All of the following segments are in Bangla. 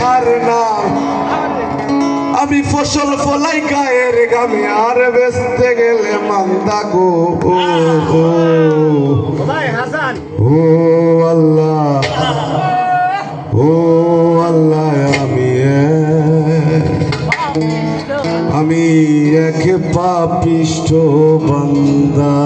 লেখার নাম আমি ফসল ফলাই গায়ের গামে আর বেচতে গেলে মান্দা গো ও আল্লাহ ও আল্লাহ আমি এক পাপিষ্ঠ বান্দা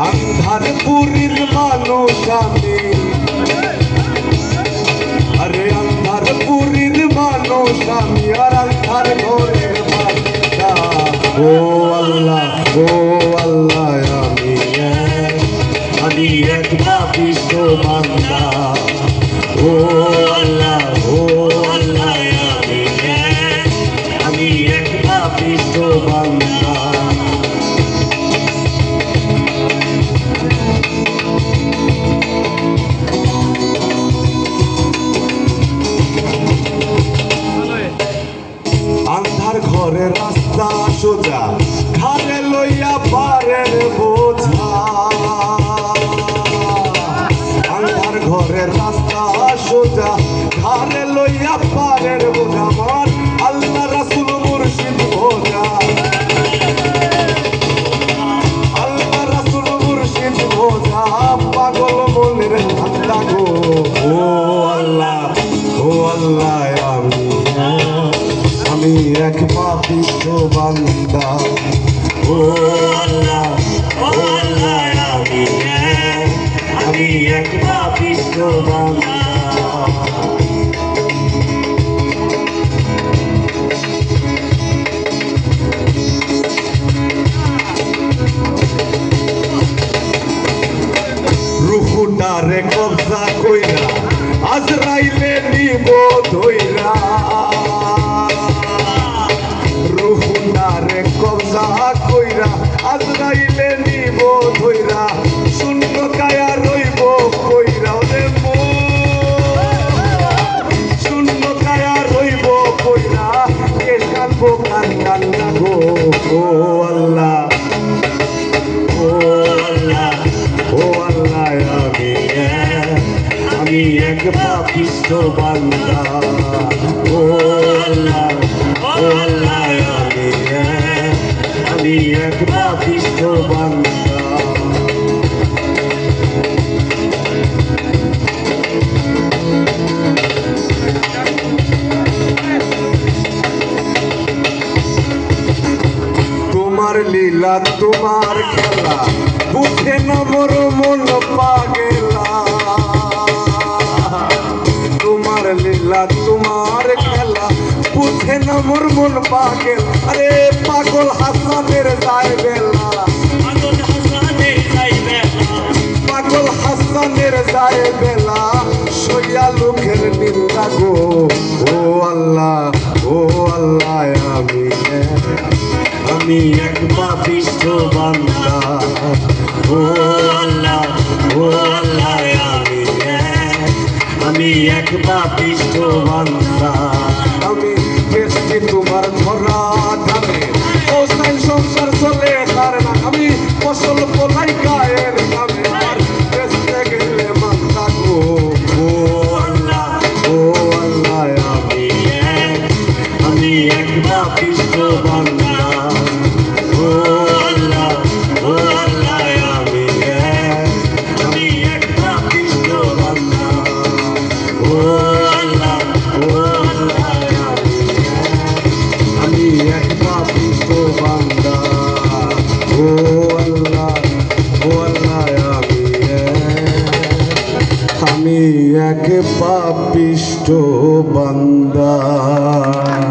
अंधारपुरीर মানুষ আমি আরে अंधारपुरीर মানুষ আমি আর अंधार ঘরের বান্দা ও আল্লাহ আমি এক পাপিষ্ঠ বান্দা ও আল্লাহ আমি এক পাপিষ্ঠ বান্দা अंधार घरे रास्ता सोजा घरे लइया पारेर बोझा अंधार घरे रास्ता सोजा घरे लइया पारेर बोझा मान अल्लाह रसूल मुर्शिद भोजा अल्लाह रसूल मुर्शिद भोजा पागल मोलेर ঠান্ডা গো ও আল্লাহ আমি এক পাপিষ্ঠ বান্দা ও আল্লাহ আমি এক পাপিষ্ঠ বান্দা রুহুটারে কবজা কইরা আজরাইলে নিব ধইরা রুহুটারে কবজা কইরা আজরাইলে নিব ধইরা শূন্য কায়া রইব কইরা ওরে শূন্য কায়া রইব কইরা কে কানবো কান্না গো ও আল্লাহ আমি এক পাপিষ্ঠ বান্দা ও আল্লাহ আমি এক পাপিষ্ঠ বান্দা তোমার লীলা তোমার খেলা বুঝে না মোর মন পাগেলা তোমার লীলা তোমার খেলা বুঝে না মোর মন পাগেল আরে পাগল হাসানের যায় বেলা পাগল হাসানের যায় বেলা সইয়া লোকের নিন্দা গো ও আল্লাহ আমি এক পাপিষ্ঠ বান্দা ও আল্লাহ আমি এক পাপিষ্ঠ বান্দা আমি বেশি তোমার ধরা ধামে ও সাই সংসার চলে তার না আমি ফসল ফলাই গায়ের নামে আর বেঁচতে গেলে মান্দা গো ও আল্লাহ আমি এক পাপিষ্ঠ বান্দা ও আল্লাহ আমি এক পাপিষ্ঠ বান্দা ও আল্লাহ আমি এক পাপিষ্ঠ বান্দা ও আল্লাহ আমি এক পাপিষ্ঠ বান্দা।